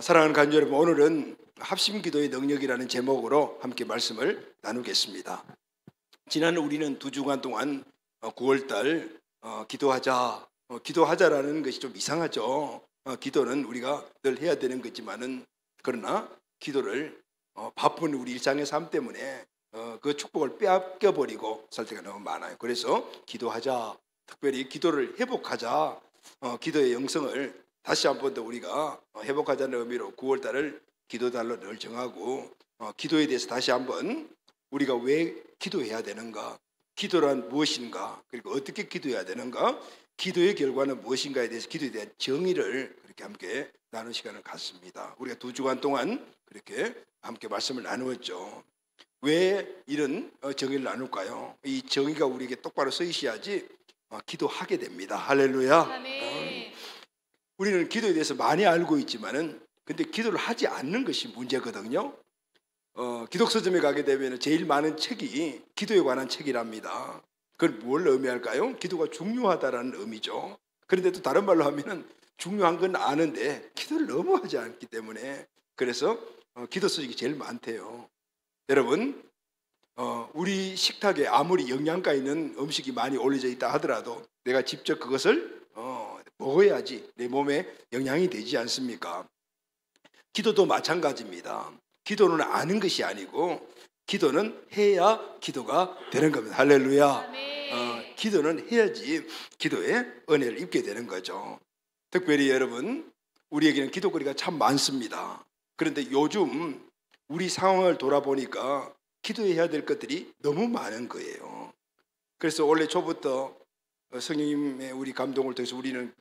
사랑하는 간주 여러분, 오늘은 합심기도의 능력이라는 제목으로 함께 말씀을 나누겠습니다. 지난 우리는 2주간 동안 9월달 기도하자라는 것이 좀 이상하죠. 기도는 우리가 늘 해야 되는 거지만은, 그러나 기도를 바쁜 우리 일상의 삶 때문에 그 축복을 빼앗겨버리고 살 때가 너무 많아요. 그래서 기도하자, 특별히 기도를 회복하자, 기도의 영성을 다시 한 번 더 우리가 회복하자는 의미로 9월달을 기도달로 늘 정하고, 기도에 대해서 다시 한번 우리가 왜 기도해야 되는가, 기도란 무엇인가, 그리고 어떻게 기도해야 되는가, 기도의 결과는 무엇인가에 대해서 기도에 대한 정의를 그렇게 함께 나눈 시간을 갖습니다. 우리가 2주간 동안 그렇게 함께 말씀을 나누었죠. 왜 이런 정의를 나눌까요? 이 정의가 우리에게 똑바로 서 있어야지 기도하게 됩니다. 할렐루야. 아멘. 우리는 기도에 대해서 많이 알고 있지만은, 근데 기도를 하지 않는 것이 문제거든요. 기독서점에 가게 되면 제일 많은 책이 기도에 관한 책이랍니다. 그건 뭘 의미할까요? 기도가 중요하다라는 의미죠. 그런데 또 다른 말로 하면은 중요한 건 아는데 기도를 너무 하지 않기 때문에, 그래서 기도 서적이 제일 많대요. 여러분, 우리 식탁에 아무리 영양가 있는 음식이 많이 올려져 있다 하더라도 내가 직접 그것을 먹어야지 내 몸에 영향이 되지 않습니까? 기도도 마찬가지입니다. 기도는 아는 것이 아니고 기도는 해야 기도가 되는 겁니다. 할렐루야. 기도는 해야지 기도의 은혜를 입게 되는 거죠. 특별히 여러분, 우리에게는 기도거리가 참 많습니다. 그런데 요즘 우리 상황을 돌아보니까 기도해야 될 것들이 너무 많은 거예요. 그래서 원래 초부터 성령님의 우리 감동을 통해서 우리는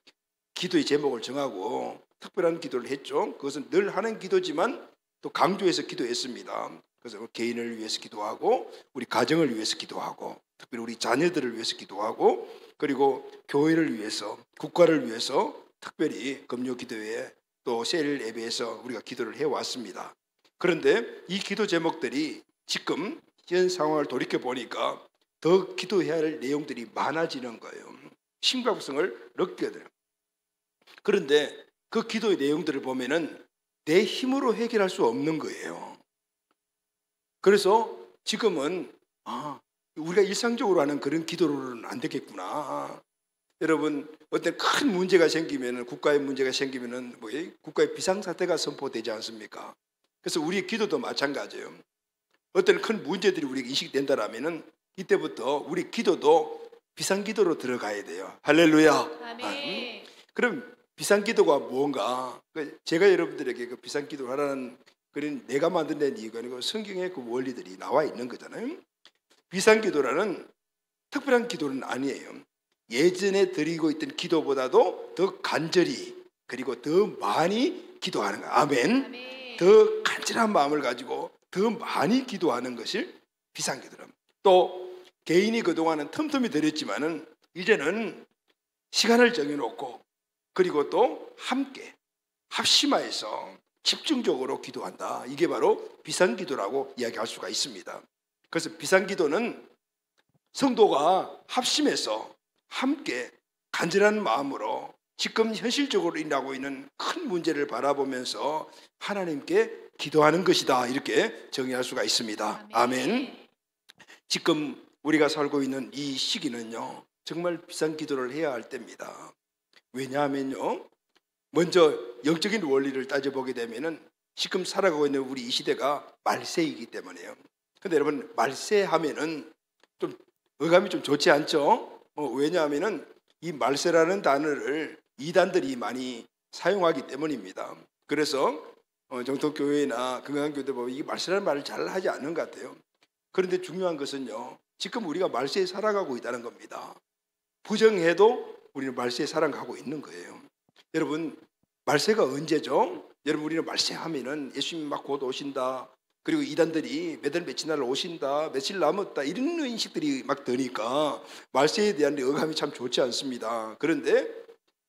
기도의 제목을 정하고 특별한 기도를 했죠. 그것은 늘 하는 기도지만 또 강조해서 기도했습니다. 그래서 개인을 위해서 기도하고, 우리 가정을 위해서 기도하고, 특별히 우리 자녀들을 위해서 기도하고, 그리고 교회를 위해서, 국가를 위해서 특별히 금요 기도회 또 세일 예배에서 우리가 기도를 해왔습니다. 그런데 이 기도 제목들이 지금 현 상황을 돌이켜 보니까 더 기도해야 할 내용들이 많아지는 거예요. 심각성을 느끼게 돼요. 그런데 그 기도의 내용들을 보면은 내 힘으로 해결할 수 없는 거예요. 그래서 지금은 우리가 일상적으로 하는 그런 기도로는 안 되겠구나. 여러분, 어떤 큰 문제가 생기면은, 국가의 문제가 생기면은 국가의 비상사태가 선포되지 않습니까? 그래서 우리의 기도도 마찬가지예요. 어떤 큰 문제들이 우리에게 인식된다라면은 이때부터 우리 기도도 비상기도로 들어가야 돼요. 할렐루야. 아멘. 그럼 비상기도가 뭔가? 제가 여러분들에게 그 비상기도를 하라는 그런 내가 만들어낸 이유가 아니고 성경의 그 원리들이 나와 있는 거잖아요. 비상기도라는 특별한 기도는 아니에요. 예전에 드리고 있던 기도보다도 더 간절히, 그리고 더 많이 기도하는 거예요. 아멘. 아멘. 더 간절한 마음을 가지고 더 많이 기도하는 것을 비상기도랍니다. 또 개인이 그동안은 틈틈이 드렸지만은 이제는 시간을 정해놓고, 그리고 또 함께 합심하여서 집중적으로 기도한다. 이게 바로 비상기도라고 이야기할 수가 있습니다. 그래서 비상기도는 성도가 합심해서 함께 간절한 마음으로 지금 현실적으로 일어나고 있는 큰 문제를 바라보면서 하나님께 기도하는 것이다. 이렇게 정의할 수가 있습니다. 아멘. 지금 우리가 살고 있는 이 시기는요, 정말 비상기도를 해야 할 때입니다. 왜냐하면요, 먼저 영적인 원리를 따져보게 되면은 지금 살아가고 있는 우리 이 시대가 말세이기 때문에요. 근데 여러분, 말세하면은 좀 어감이 좀 좋지 않죠? 왜냐하면은 이 말세라는 단어를 이단들이 많이 사용하기 때문입니다. 그래서 정통교회나 건강교회들 보면 이 말세라는 말을 잘 하지 않는 것 같아요. 그런데 중요한 것은요, 지금 우리가 말세에 살아가고 있다는 겁니다. 부정해도 우리는 말세에 살아가고 있는 거예요. 여러분, 말세가 언제죠? 여러분, 우리는 말세하면은 예수님이 막 곧 오신다, 그리고 이단들이 몇월 며칠 날 오신다, 며칠 남았다, 이런 인식들이 막 드니까 말세에 대한 어감이 참 좋지 않습니다. 그런데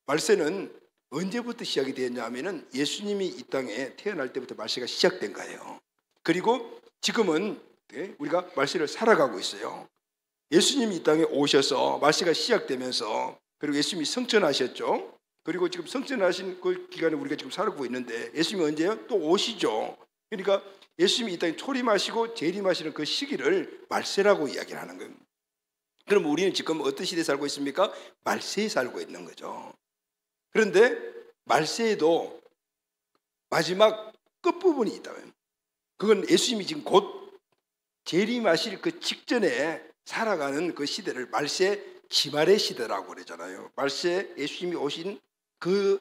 말세는 언제부터 시작이 되었냐 하면은 예수님이 이 땅에 태어날 때부터 말세가 시작된 거예요. 그리고 지금은 우리가 말세를 살아가고 있어요. 예수님이 이 땅에 오셔서 말세가 시작되면서, 그리고 예수님이 성천하셨죠. 그리고 지금 성천하신 그 기간에 우리가 지금 살고 있는데 예수님이 언제요? 또 오시죠. 그러니까 예수님이 이 땅에 초림하시고 재림하시는 그 시기를 말세라고 이야기를 하는 거예요. 그럼 우리는 지금 어떤 시대에 살고 있습니까? 말세에 살고 있는 거죠. 그런데 말세에도 마지막 끝부분이 있다면 그건 예수님이 지금 곧 재림하실 그 직전에 살아가는 그 시대를 말세 기말의 시대라고 그러잖아요. 말세 예수님이 오신 그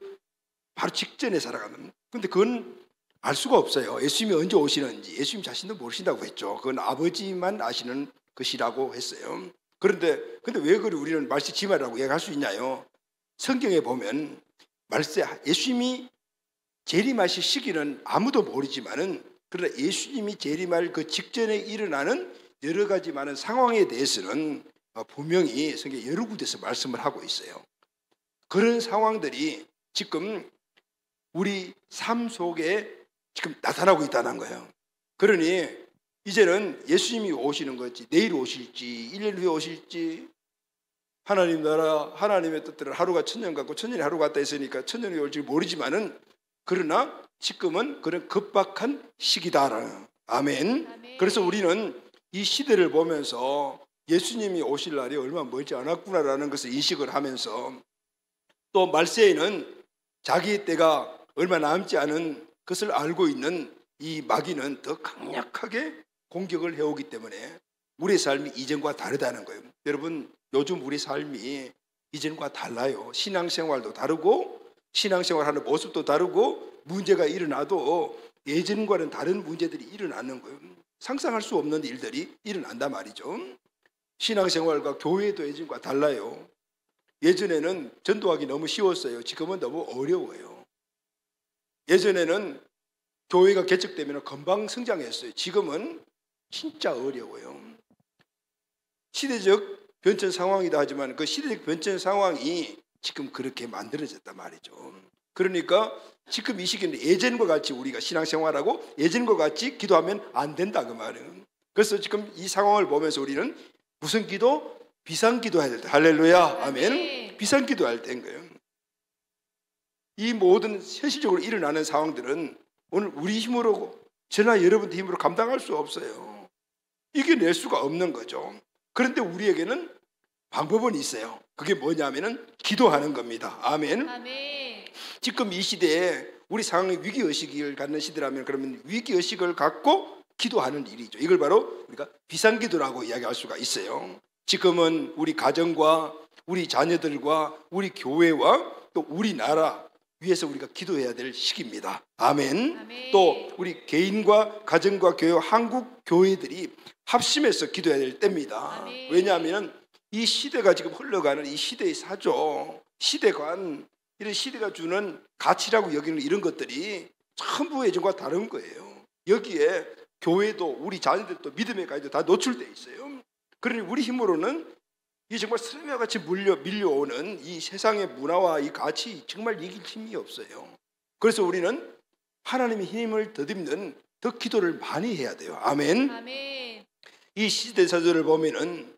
바로 직전에 살아가는. 근데 그건 알 수가 없어요. 예수님이 언제 오시는지 예수님 자신도 모르신다고 했죠. 그건 아버지만 아시는 것이라고 했어요. 근데 왜 그리 우리는 말세 기말이라고 얘기할 수 있냐요? 성경에 보면 말세 예수님이 재림하실 시기는 아무도 모르지만은 그러나 예수님이 재림할 그 직전에 일어나는 여러 가지 많은 상황에 대해서는 분명히 성경 여러 군데서 말씀을 하고 있어요. 그런 상황들이 지금 우리 삶 속에 지금 나타나고 있다는 거예요. 그러니 이제는 예수님이 오시는 거지 내일 오실지 1년 후에 오실지 하나님 나라 하나님의 뜻대로 하루가 천년 같고 천년이 하루 같다 했으니까 천년이 올지 모르지만은 그러나 지금은 그런 급박한 시기다라는 아멘. 아멘. 그래서 우리는 이 시대를 보면서 예수님이 오실 날이 얼마 멀지 않았구나라는 것을 인식을 하면서 또 말세에는 자기의 때가 얼마 남지 않은 것을 알고 있는 이 마귀는 더 강력하게 공격을 해오기 때문에 우리의 삶이 이전과 다르다는 거예요. 여러분 요즘 우리 삶이 이전과 달라요. 신앙생활도 다르고 신앙생활하는 모습도 다르고 문제가 일어나도 예전과는 다른 문제들이 일어나는 거예요. 상상할 수 없는 일들이 일어난단 말이죠. 신앙생활과 교회도 예전과 달라요. 예전에는 전도하기 너무 쉬웠어요. 지금은 너무 어려워요. 예전에는 교회가 개척되면 금방 성장했어요. 지금은 진짜 어려워요. 시대적 변천 상황이다 하지만 그 시대적 변천 상황이 지금 그렇게 만들어졌단 말이죠. 그러니까 지금 이 시기는 예전과 같이 우리가 신앙생활하고 예전과 같이 기도하면 안 된다 그 말이에요. 그래서 지금 이 상황을 보면서 우리는 무슨 기도? 비상기도 해야 될 때. 할렐루야 아멘. 비상기도 할 때인 거예요. 이 모든 현실적으로 일어나는 상황들은 오늘 우리 힘으로 저나 여러분의 힘으로 감당할 수 없어요. 이겨낼 수가 없는 거죠. 그런데 우리에게는 방법은 있어요. 그게 뭐냐면은 기도하는 겁니다. 아멘. 아멘. 지금 이 시대에 우리 상황이 위기의식을 갖는 시대라면 그러면 위기의식을 갖고 기도하는 일이죠. 이걸 바로 우리가 비상기도라고 이야기할 수가 있어요. 지금은 우리 가정과 우리 자녀들과 우리 교회와 또 우리나라 위해서 우리가 기도해야 될 시기입니다. 아멘. 아멘. 또 우리 개인과 가정과 교회, 한국 교회들이 합심해서 기도해야 될 때입니다. 아멘. 왜냐하면 이 시대가 지금 흘러가는 이 시대의 사조, 시대관, 이런 시대가 주는 가치라고 여기는 이런 것들이 전부 예전과 다른 거예요. 여기에 교회도 우리 자녀들도 믿음의 가이도 다 노출되어 있어요. 그러니 우리 힘으로는 이 정말 스레와 같이 밀려오는 이 세상의 문화와 이 가치 정말 이길 힘이 없어요. 그래서 우리는 하나님의 힘을 덧입는 더 기도를 많이 해야 돼요. 아멘. 아멘. 이 시대사절을 보면은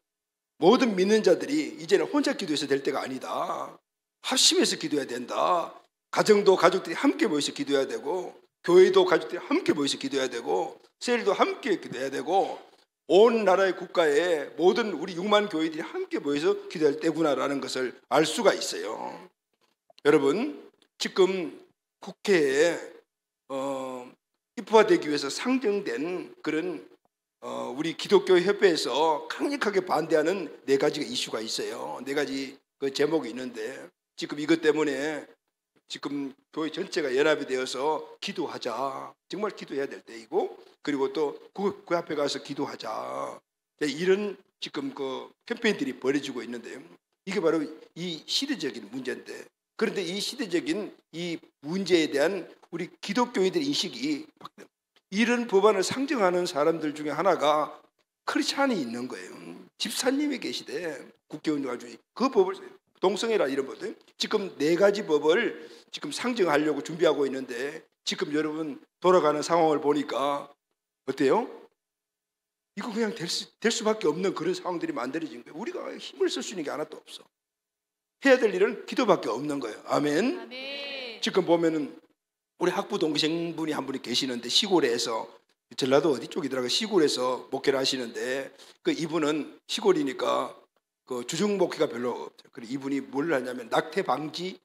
모든 믿는 자들이 이제는 혼자 기도해서 될 때가 아니다. 합심해서 기도해야 된다. 가정도 가족들이 함께 모여서 기도해야 되고 교회도 가족들이 함께 모여서 기도해야 되고 세일도 함께 기도해야 되고 온 나라의 국가에 모든 우리 6만 교회들이 함께 모여서 기도할 때구나라는 것을 알 수가 있어요. 여러분 지금 국회에 입법화되기 위해서 상정된 그런 우리 기독교 협회에서 강력하게 반대하는 4가지가 이슈가 있어요. 4가지 그 제목이 있는데 지금 이것 때문에 지금 교회 전체가 연합이 되어서 기도하자. 정말 기도해야 될 때이고 그리고 또 그 앞에 가서 기도하자. 이런 지금 그 캠페인들이 벌어지고 있는데요. 이게 바로 이 시대적인 문제인데 그런데 이 시대적인 이 문제에 대한 우리 기독교인들의 인식이 이런 법안을 상정하는 사람들 중에 하나가 크리스찬이 있는 거예요. 집사님이 계시대. 국회의원 중에 그 법을 동성애라 이런 법들 지금 4가지 법을 지금 상정하려고 준비하고 있는데 지금 여러분 돌아가는 상황을 보니까 어때요? 이거 그냥 될 수밖에 없는 그런 상황들이 만들어진 거예요. 우리가 힘을 쓸 수 있는 게 하나도 없어. 해야 될 일은 기도밖에 없는 거예요. 아멘. 아멘. 지금 보면은 우리 학부 동생분이 한 분이 계시는데 시골에서 전라도 어디 쪽이더라고요. 시골에서 목회를 하시는데 그 이분은 시골이니까 그 주중 목회가 별로 없죠. 그리고 이분이 뭘 하냐면 낙태 방지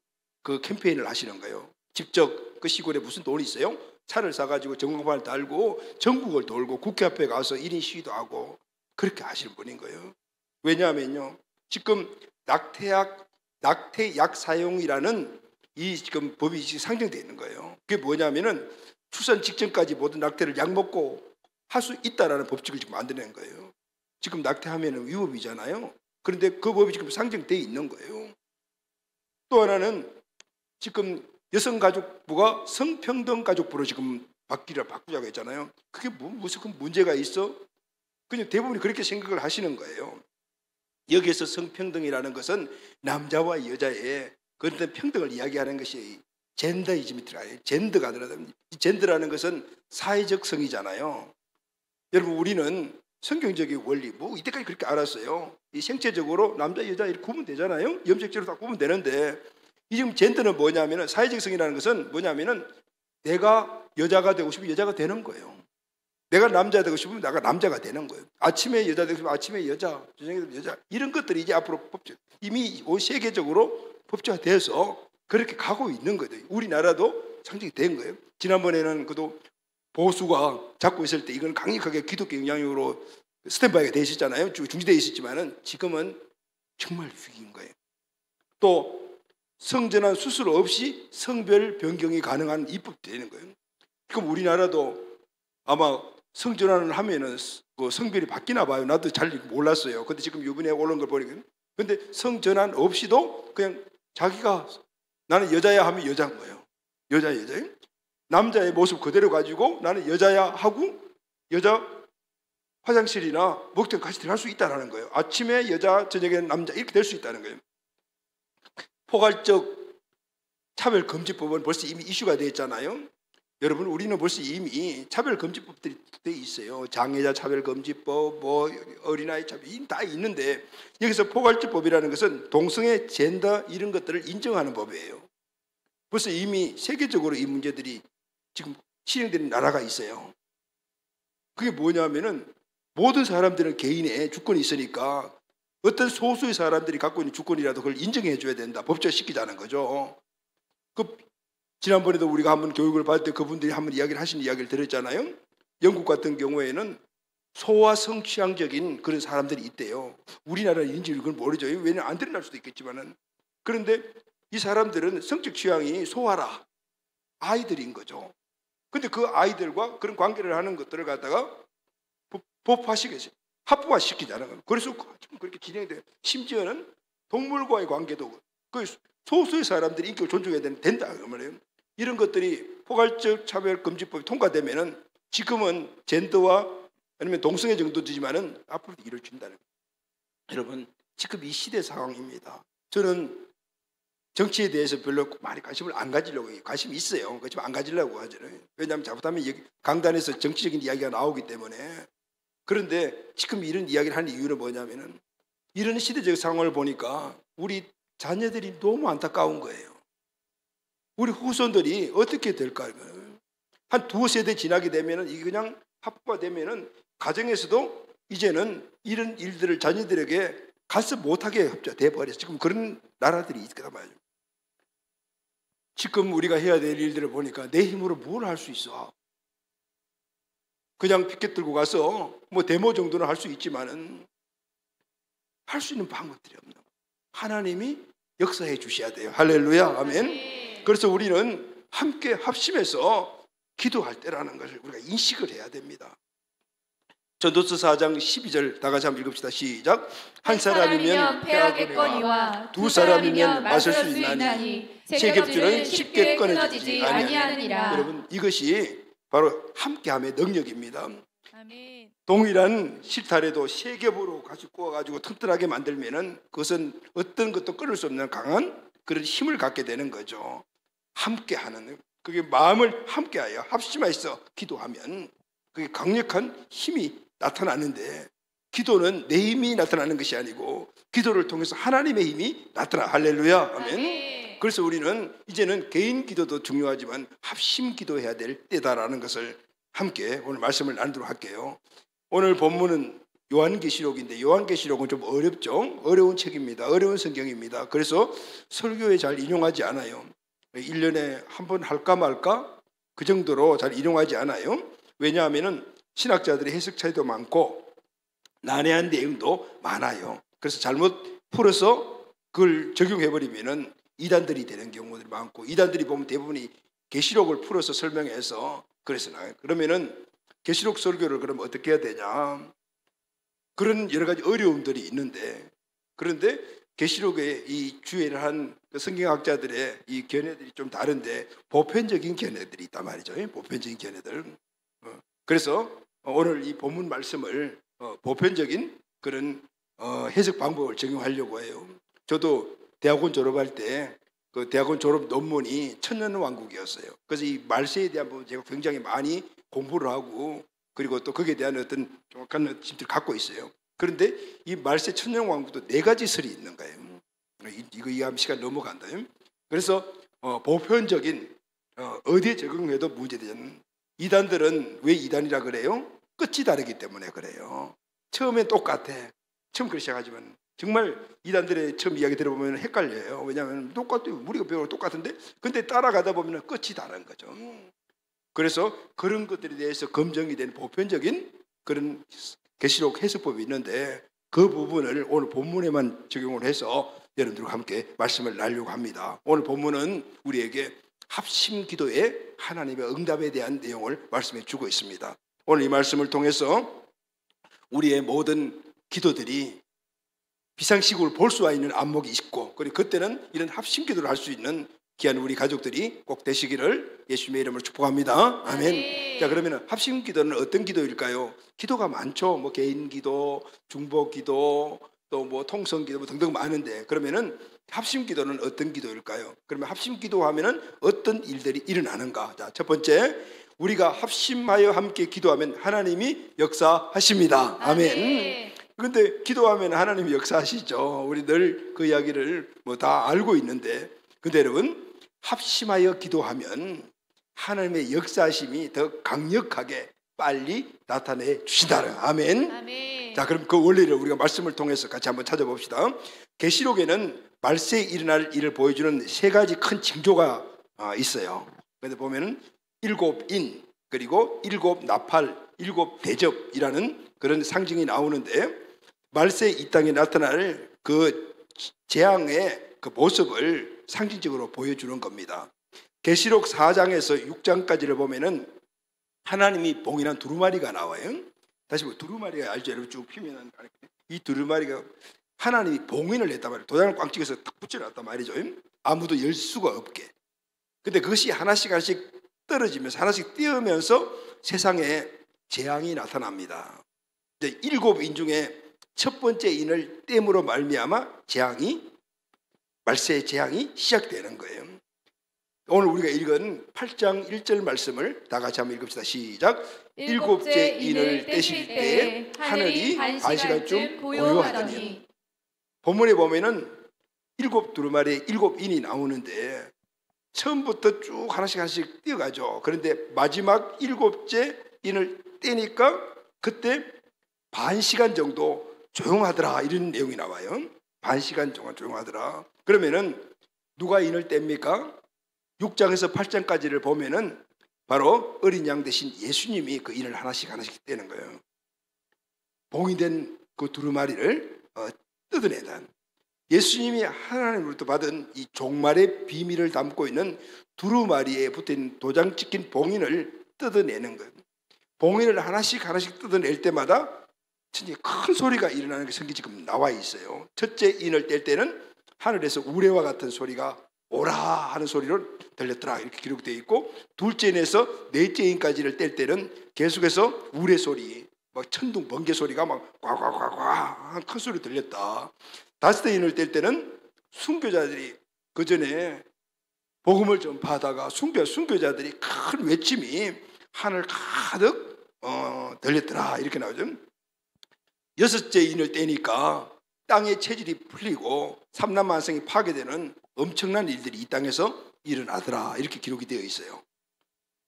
그 캠페인을 하시는 거예요. 직접 그 시골에 무슨 돈이 있어요? 차를 사가지고 전광판을 달고 전국을 돌고 국회 앞에 가서 1인 시위도 하고 그렇게 하시는 분인 거예요. 왜냐하면요, 지금 낙태약 사용이라는 이 지금 법이 지금 상정되어 있는 거예요. 그게 뭐냐면은 출산 직전까지 모든 낙태를 약 먹고 할 수 있다라는 법칙을 지금 만드는 거예요. 지금 낙태하면은 위법이잖아요. 그런데 그 법이 지금 상정되어 있는 거예요. 또 하나는 지금 여성가족부가 성평등가족부로 지금 바꾸자고 했잖아요. 그게 무슨 문제가 있어? 그냥 대부분이 그렇게 생각을 하시는 거예요. 여기에서 성평등이라는 것은 남자와 여자의 그런 평등을 이야기하는 것이 젠더이즘이 들어가요. 젠더가 들어가요. 젠더라는 것은 사회적 성이잖아요. 여러분, 우리는 성경적인 원리 뭐 이때까지 그렇게 알았어요. 이 생체적으로 남자 여자 이렇게 구분 되잖아요. 염색적으로 다 구분 되는데 이 지금 젠더는 뭐냐면은 사회적 성이라는 것은 뭐냐면은 내가 여자가 되고 싶으면 여자가 되는 거예요. 내가 남자 되고 싶으면 내가 남자가 되는 거예요. 아침에 여자 되고 싶으면 아침에 여자, 저녁에 되면 여자, 이런 것들이 이제 앞으로 이미 세계적으로 법제화돼서 그렇게 가고 있는 거예요. 우리나라도 상징이 된 거예요. 지난번에는 그도 보수가 잡고 있을 때 이건 강력하게 기독교 영향으로 스탠바이가 돼 있었잖아요. 중지되어 있었지만은 지금은 정말 위기인 거예요. 또 성전환 수술 없이 성별 변경이 가능한 입법이 되는 거예요. 그럼 우리나라도 아마 성전환을 하면은 그 성별이 바뀌나 봐요. 나도 잘 몰랐어요. 근데 지금 이번에 올라온 걸 보니까 근데 성전환 없이도 그냥 자기가 나는 여자야 하면 여자인 거예요. 여자예요. 남자의 모습 그대로 가지고 나는 여자야 하고 여자 화장실이나 목욕탕 같이 들어갈 수 있다는 거예요. 아침에 여자, 저녁에 남자 이렇게 될 수 있다는 거예요. 포괄적 차별금지법은 벌써 이미 이슈가 되어 있잖아요. 여러분, 우리는 벌써 이미 차별금지법들이 돼 있어요. 장애자 차별금지법, 뭐 어린아이 차별 다 있는데 여기서 포괄적법이라는 것은 동성애, 젠더 이런 것들을 인정하는 법이에요. 벌써 이미 세계적으로 이 문제들이 지금 실행되는 나라가 있어요. 그게 뭐냐면은 모든 사람들은 개인의 주권이 있으니까 어떤 소수의 사람들이 갖고 있는 주권이라도 그걸 인정해 줘야 된다. 법제화시키자는 거죠. 지난번에도 우리가 한번 교육을 받을 때 그분들이 한번 하신 이야기를 들었잖아요. 영국 같은 경우에는 소아 성취향적인 그런 사람들이 있대요. 우리나라인지 그걸 모르죠. 왜냐하면 안 드러날 수도 있겠지만은. 그런데 이 사람들은 성적 취향이 소아라. 아이들인 거죠. 근데 그 아이들과 그런 관계를 하는 것들을 갖다가 법화시켜서 합법화시키자는 거예요. 그래서 그렇게 진행이 돼요. 심지어는 동물과의 관계도 그 소수의 사람들이 인격을 존중해야 된다 그 말이에요. 이런 것들이 포괄적 차별금지법이 통과되면은 지금은 젠더와 아니면 동성애 정도지만은 앞으로 이루어진다는 거예요. 여러분, 지금 이 시대 상황입니다. 저는 정치에 대해서 별로 많이 관심을 안 가지려고 해요. 관심이 있어요. 그렇지만 안 가지려고 하잖아요. 왜냐하면 잘못하면 여기 강단에서 정치적인 이야기가 나오기 때문에. 그런데 지금 이런 이야기를 하는 이유는 뭐냐면은 이런 시대적 상황을 보니까 우리 자녀들이 너무 안타까운 거예요. 우리 후손들이 어떻게 될까? 한 두어 세대 지나게 되면은 이게 그냥 합법화되면은 가정에서도 이제는 이런 일들을 자녀들에게 가서 못하게 돼 버려서 지금 그런 나라들이 있거든 말이죠. 지금 우리가 해야 될 일들을 보니까 내 힘으로 뭘 할 수 있어? 그냥 피켓 들고 가서 뭐 데모 정도는 할 수 있지만은 할 수 있는 방법들이 없는 거예요. 하나님이 역사해 주셔야 돼요. 할렐루야, 아멘. 그래서 우리는 함께 합심해서 기도할 때라는 것을 우리가 인식을 해야 됩니다. 전도서 4장 12절 다 같이 한번 읽읍시다. 시작. 한 사람이면 패하겠거니와 두 사람이면 맞설 수 있나니 세 겹줄은 쉽게 끊어지지 아니하느니라. 여러분, 이것이 바로 함께함의 능력입니다. 아멘. 동일한 실타래도 세 겹으로 같이 구워가지고 튼튼하게 만들면은 그것은 어떤 것도 끊을 수 없는 강한 그런 힘을 갖게 되는 거죠. 함께하는, 그게 마음을 함께하여 합심해서 기도하면 그게 강력한 힘이 나타나는데 기도는 내 힘이 나타나는 것이 아니고 기도를 통해서 하나님의 힘이 나타나. 할렐루야. 아멘. 아멘. 그래서 우리는 이제는 개인 기도도 중요하지만 합심 기도해야 될 때다라는 것을 함께 오늘 말씀을 나누도록 할게요. 오늘 본문은 요한계시록인데 요한계시록은 좀 어렵죠. 어려운 책입니다. 어려운 성경입니다. 그래서 설교에 잘 인용하지 않아요. 1년에 한 번 할까 말까 그 정도로 잘 인용하지 않아요. 왜냐하면 신학자들의 해석 차이도 많고 난해한 내용도 많아요. 그래서 잘못 풀어서 그걸 적용해버리면 이단들이 되는 경우들이 많고, 이단들이 보면 대부분이 계시록을 풀어서 설명해서 그래서 나요. 그러면은 계시록 설교를 그럼 어떻게 해야 되냐, 그런 여러 가지 어려움들이 있는데, 그런데 계시록의 이 주의를 한 성경학자들의 이 견해들이 좀 다른데 보편적인 견해들이 있단 말이죠. 보편적인 견해들. 그래서 오늘 이 본문 말씀을 보편적인 그런 해석 방법을 적용하려고 해요. 저도 대학원 졸업할 때 그 대학원 졸업 논문이 천년왕국이었어요. 그래서 이 말세에 대한 부분 제가 굉장히 많이 공부를 하고, 그리고 또 거기에 대한 어떤 정확한 집들을 갖고 있어요. 그런데 이 말세 천년왕국도 4가지 설이 있는 거예요. 이거 이해하면 시간 넘어간다. 그래서 보편적인 어디에 적용해도 문제되지 않는, 이단들은 왜 이단이라 그래요? 끝이 다르기 때문에 그래요. 처음엔 똑같아. 처음 그렇게 시작하지만 정말 이단들의 처음 이야기 들어보면 헷갈려요. 왜냐하면 똑같아요. 우리가 배우는 똑같은데 근데 따라가다 보면 끝이 다른 거죠. 그래서 그런 것들에 대해서 검증이 된 보편적인 그런 계시록 해석법이 있는데 그 부분을 오늘 본문에만 적용을 해서 여러분들과 함께 말씀을 나누려고 합니다. 오늘 본문은 우리에게 합심 기도의 하나님의 응답에 대한 내용을 말씀해 주고 있습니다. 오늘 이 말씀을 통해서 우리의 모든 기도들이 비상식으로 볼 수 있는 안목이 있고, 그리고 그때는 이런 합심 기도를 할 수 있는 귀한 우리 가족들이 꼭 되시기를 예수님의 이름으로 축복합니다. 아멘. 아멘. 자, 그러면 합심 기도는 어떤 기도일까요? 기도가 많죠. 뭐 개인 기도, 중보 기도, 또 뭐 통성 기도 뭐 등등 많은데, 그러면은 합심 기도는 어떤 기도일까요? 그러면 합심 기도하면은 어떤 일들이 일어나는가? 자, 첫 번째, 우리가 합심하여 함께 기도하면 하나님이 역사하십니다. 아멘. 그런데 기도하면 하나님이 역사하시죠. 우리 늘 그 이야기를 뭐 다 알고 있는데, 근데 여러분, 합심하여 기도하면 하나님의 역사하심이 더 강력하게 빨리 나타내 주신다. 아멘. 아멘. 자, 그럼 그 원리를 우리가 말씀을 통해서 같이 한번 찾아봅시다. 계시록에는 말세에 일어날 일을 보여주는 3가지 큰 징조가 있어요. 그런데 보면은 7인, 그리고 7나팔, 7대접이라는 그런 상징이 나오는데, 말세 이 땅에 나타날 그 재앙의 그 모습을 상징적으로 보여주는 겁니다. 계시록 4장에서 6장까지를 보면은 하나님이 봉인한 두루마리가 나와요. 다시 두루마리가 알죠? 여러분 쭉 피면 이 두루마리가 하나님이 봉인을 했단 말이에요. 도장을 꽉 찍어서 탁 붙여놨단 말이죠. 아무도 열 수가 없게. 근데 그것이 하나씩 하나씩 떨어지면서 하나씩 띄우면서 세상에 재앙이 나타납니다. 7인 중에 첫 번째 인을 땜으로 말미암아 말세의 재앙이 시작되는 거예요. 오늘 우리가 읽은 8장 1절 말씀을 다 같이 한번 읽읍시다. 시작. 7째 인을 떼실 때 하늘이 1시간쯤 고요하더니. 본문에 보면은 7 두루마리에 7인이 나오는데 처음부터 쭉 하나씩 띄어가죠. 그런데 마지막 7째 인을 떼니까 그때 반 시간 정도 조용하더라, 이런 내용이 나와요. 반 시간 동안 조용하더라. 그러면은 누가 인을 뗍니까? 6장에서 8장까지를 보면은 바로 어린 양 대신 예수님이 그 인을 하나씩 떼는 거예요. 봉인된 그 두루마리를 뜯어내는, 예수님이 하나님으로부터 받은 이 종말의 비밀을 담고 있는 두루마리에 붙은 도장 찍힌 봉인을 뜯어내는 거예요. 봉인을 하나씩 뜯어낼 때마다 큰 소리가 일어나는 게 성경에 지금 나와 있어요. 첫째 인을 뗄 때는 하늘에서 우레와 같은 소리가 오라 하는 소리로 들렸더라, 이렇게 기록되어 있고, 둘째 인에서 넷째 인까지를 뗄 때는 계속해서 우레 소리, 막 천둥 번개 소리가 막 꽉꽉꽉꽉 큰 소리 들렸다. 다섯째 인을 뗄 때는 순교자들이 그 전에 복음을 전파하다가 순교자들이 큰 외침이 하늘 가득 들렸더라, 이렇게 나오죠. 여섯째 인을 떼니까 땅의 체질이 풀리고 삼남만성이 파괴되는 엄청난 일들이 이 땅에서 일어나더라. 이렇게 기록이 되어 있어요.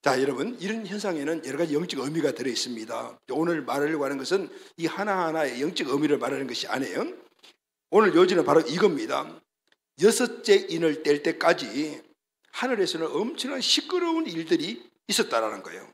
자, 여러분, 이런 현상에는 여러 가지 영적 의미가 들어 있습니다. 오늘 말하려고 하는 것은 이 하나하나의 영적 의미를 말하는 것이 아니에요. 오늘 요지는 바로 이겁니다. 여섯째 인을 뗄 때까지 하늘에서는 엄청난 시끄러운 일들이 있었다라는 거예요.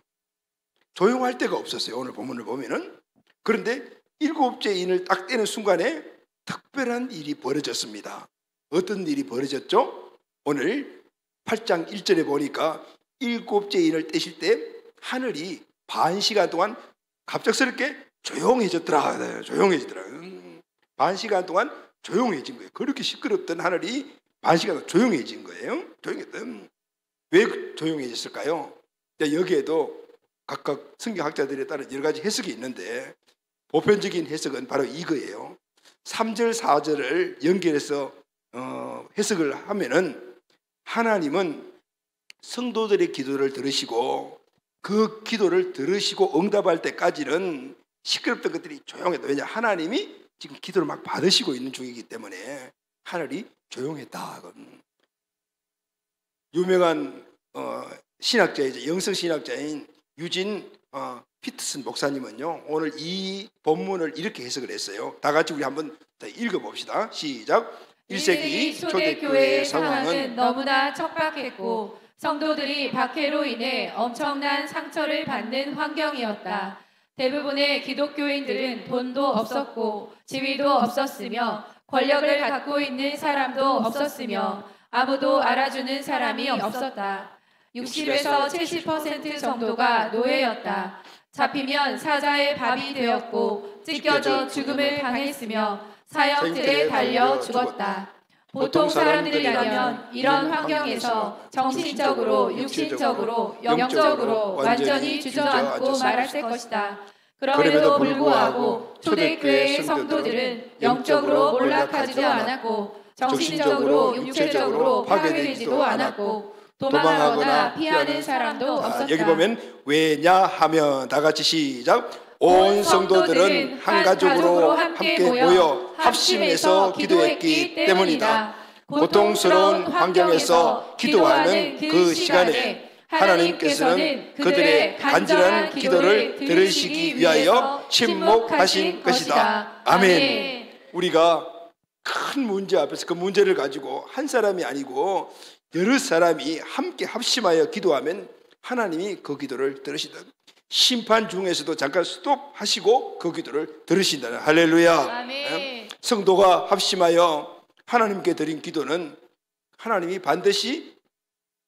조용할 데가 없었어요. 오늘 본문을 보면은. 그런데 일곱째 인을 딱 떼는 순간에 특별한 일이 벌어졌습니다. 어떤 일이 벌어졌죠? 오늘 8장 1절에 보니까 일곱째 인을 떼실 때 하늘이 반 시간 동안 갑작스럽게 조용해졌더라. 조용해지더라. 반 시간 동안 조용해진 거예요. 그렇게 시끄럽던 하늘이 반 시간 동안 조용해진 거예요. 조용했던. 왜 조용해졌을까요? 여기에도 각각 성경학자들에 따른 여러 가지 해석이 있는데 보편적인 해석은 바로 이거예요. 3절 4절을 연결해서 해석을 하면은 하나님은 성도들의 기도를 들으시고 그 기도를 들으시고 응답할 때까지는 시끄럽던 것들이 조용했다. 왜냐, 하나님이 지금 기도를 막 받으시고 있는 중이기 때문에 하늘이 조용했다. 유명한 신학자이죠. 영성신학자인 유진 피터슨 목사님은요, 오늘 이 본문을 이렇게 해석을 했어요. 다 같이 우리 한번 읽어봅시다. 시작. 1세기 초대교회의 상황은 너무나 척박했고 성도들이 박해로 인해 엄청난 상처를 받는 환경이었다. 대부분의 기독교인들은 돈도 없었고 지위도 없었으며 권력을 갖고 있는 사람도 없었으며 아무도 알아주는 사람이 없었다. 60에서 70% 정도가 노예였다. 잡히면 사자의 밥이 되었고 찢겨져 죽음을 당했으며 사형틀에 달려 죽었다. 보통 사람들이라면 이런 환경에서 정신적으로, 육신적으로, 영적으로 완전히 주저앉고 말았을 것이다. 그럼에도 불구하고 초대교회의 성도들은 영적으로 몰락하지도 않았고 정신적으로, 육체적으로 파괴되지도 않았고 도망하거나 피하는 사람도 없었다. 여기 보면 왜냐하면 다 같이 시작. 온 성도들은 한 가족으로 함께 모여 합심해서 기도했기 때문이다. 고통스러운 환경에서 기도하는 그 시간에 하나님께서는 그들의 간절한 기도를 들으시기 위하여 침묵하신 것이다. 아멘. 우리가 큰 문제 앞에서 그 문제를 가지고 한 사람이 아니고 여러 사람이 함께 합심하여 기도하면 하나님이 그 기도를 들으시다. 심판 중에서도 잠깐 스톱하시고 그 기도를 들으신다는. 할렐루야. 아멘. 성도가 합심하여 하나님께 드린 기도는 하나님이 반드시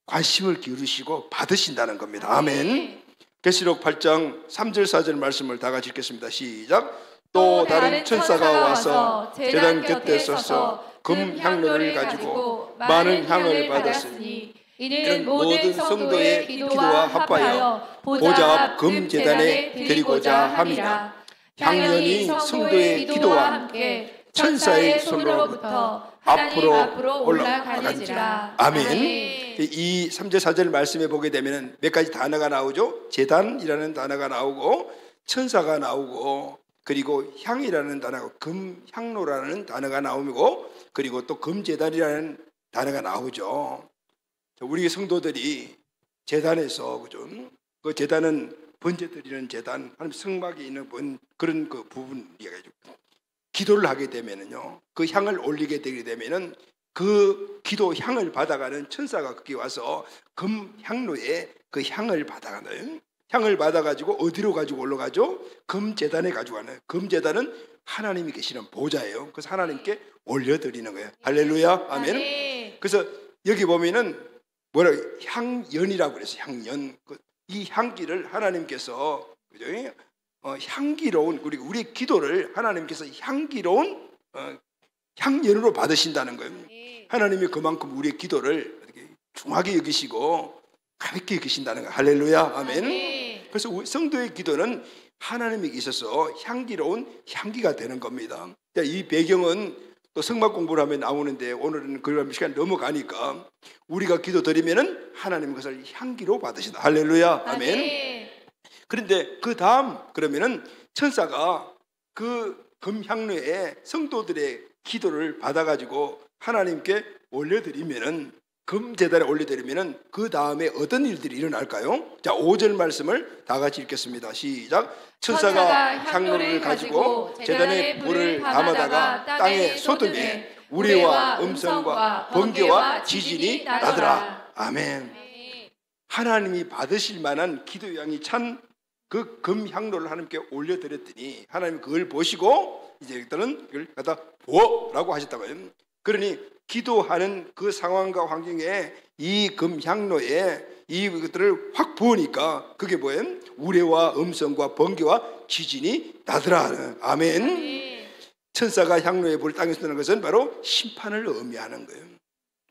관심을 기울이시고 받으신다는 겁니다. 아멘. 계시록 8장 3절 4절 말씀을 다 같이 읽겠습니다. 시작. 또 다른 천사가 와서 제단 곁에 서서 금 향로를 가지고 많은 향을 받았으니 이는 모든 성도의 기도와 합하여 보좌 앞 금 제단에 드리고자 함이라. 향연이 성도의 기도와 함께 천사의 손으로부터 앞으로 올라가는지라. 아멘. 이 3절 4절 말씀에 보게 되면 몇 가지 단어가 나오죠. 제단이라는 단어가 나오고 천사가 나오고 그리고 향이라는 단어가 금향로라는 단어가 나오고 그리고 또 금제단이라는 단어가 나오죠. 우리 성도들이 제단에서 그죠? 그 제단은 번제 드리는 제단, 하나님 성막에 있는 그런 그 부분 이야기죠. 기도를 하게 되면은요, 그 향을 올리게 되게 되면은 그 기도 향을 받아가는 천사가 거기 와서 금 향로에 그 향을 받아가는. 향을 받아가지고 어디로 가지고 올라가죠? 금제단에 가지고 가는. 금제단은 하나님이 계시는 보좌예요. 그래서 하나님께 올려드리는 거예요. 할렐루야. 아멘. 그래서 여기 보면은 뭐라 향연이라고 그래서 향연. 이 향기를 하나님께서 그죠? 향기로운 우리 기도를 하나님께서 향기로운 향연으로 받으신다는 거예요. 하나님이 그만큼 우리의 기도를 중하게 여기시고 가볍게 여기신다는 거예요. 할렐루야. 아멘. 그래서 성도의 기도는 하나님에게 있어서 향기로운 향기가 되는 겁니다. 이 배경은 또 성막 공부를 하면 나오는데 오늘은 그런 시간 넘어가니까 우리가 기도 드리면은 하나님 그것을 향기로 받으신다. 할렐루야. 아멘. 그런데 그 다음 그러면은 천사가 그 금향로에 성도들의 기도를 받아가지고 하나님께 올려드리면은, 금제단에 올려드리면은 그 다음에 어떤 일들이 일어날까요? 자, 5절 말씀을 다 같이 읽겠습니다. 시작. 천사가 향로를 가지고 제단에 불을 담아다가 땅에 쏟음에 우레와 음성과 번개와 지진이 나더라. 아멘. 하나님이 받으실 만한 기도양이 찬 그 금향로를 하나님께 올려드렸더니 하나님이 그걸 보시고 이제 그들은 이걸 갖다 부어라고 하셨다고요. 그러니 기도하는 그 상황과 환경에 이 금향로에 이것들을 확 부으니까 그게 뭐예요? 우레와 음성과 번개와 지진이 나더라. 아멘. 천사가 향로에 불을 땅에 쏟는 것은 바로 심판을 의미하는 거예요.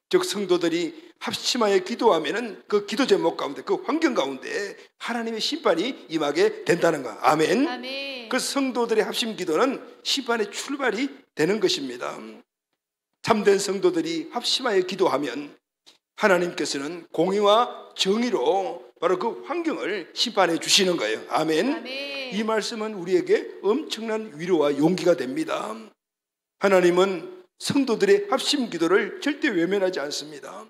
즉 성도들이 합심하여 기도하면은 그 기도 제목 가운데, 그 환경 가운데 하나님의 심판이 임하게 된다는 거. 아멘. 아멘. 그 성도들의 합심 기도는 심판의 출발이 되는 것입니다. 참된 성도들이 합심하여 기도하면 하나님께서는 공의와 정의로 바로 그 환경을 심판해 주시는 거예요. 아멘. 아멘. 이 말씀은 우리에게 엄청난 위로와 용기가 됩니다. 하나님은 성도들의 합심 기도를 절대 외면하지 않습니다.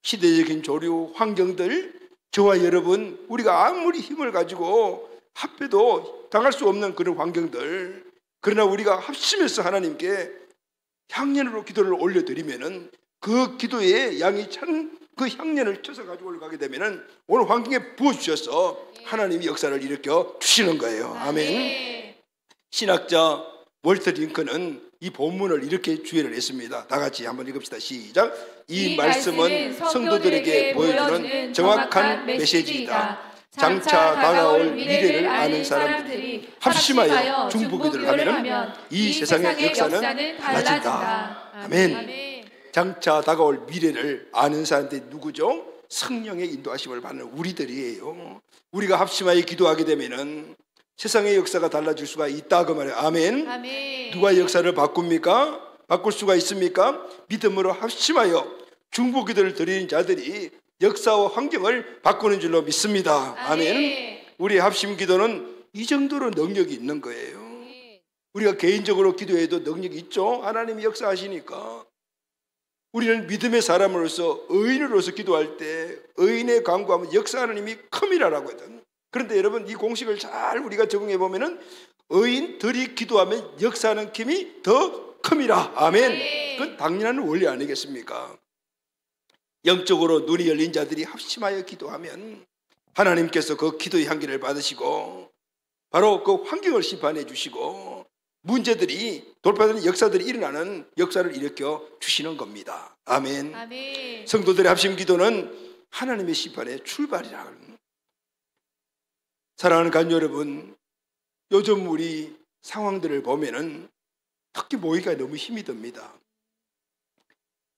시대적인 조류, 환경들, 저와 여러분, 우리가 아무리 힘을 가지고 합해도 당할 수 없는 그런 환경들, 그러나 우리가 합심해서 하나님께 향연으로 기도를 올려드리면은 그 기도에 양이 찬 그 향연을 쳐서 가지고 올라가게 되면은 오늘 환경에 부어주셔서 하나님이 역사를 일으켜 주시는 거예요. 아멘. 신학자 월터 링컨은 이 본문을 이렇게 주의를 했습니다. 다 같이 한번 읽읍시다. 시작. 이 말씀은 성도들에게 보여주는 정확한 메시지이다. 장차 다가올 미래를 아는 사람들이 합심하여 중보기도를 하면 이 세상의 역사는 달라진다. 아멘. 장차 다가올 미래를 아는 사람들이 누구죠? 성령의 인도하심을 받는 우리들이에요. 우리가 합심하여 기도하게 되면은 세상의 역사가 달라질 수가 있다 그 말이에요. 아멘. 아멘. 누가 역사를 바꿉니까? 바꿀 수가 있습니까? 믿음으로 합심하여 중보기도를 드리는 자들이 역사와 환경을 바꾸는 줄로 믿습니다. 아멘. 우리의 합심 기도는 이 정도로 능력이 있는 거예요. 우리가 개인적으로 기도해도 능력이 있죠. 하나님이 역사하시니까. 우리는 믿음의 사람으로서, 의인으로서 기도할 때 의인의 간구하면 역사하는 힘이 큼이라고 하거든. 그런데 여러분, 이 공식을 잘 우리가 적용해 보면은 의인들이 기도하면 역사하는 힘이 더 큼이라. 아멘. 그건 당연한 원리 아니겠습니까? 영적으로 눈이 열린 자들이 합심하여 기도하면 하나님께서 그 기도의 향기를 받으시고 바로 그 환경을 심판해 주시고 문제들이 돌파되는 역사들이 일어나는 역사를 일으켜 주시는 겁니다. 아멘. 아멘. 성도들의 합심 기도는 하나님의 심판의 출발이라. 사랑하는 간 여러분, 요즘 우리 상황들을 보면은 특히 모이기가 너무 힘이 듭니다.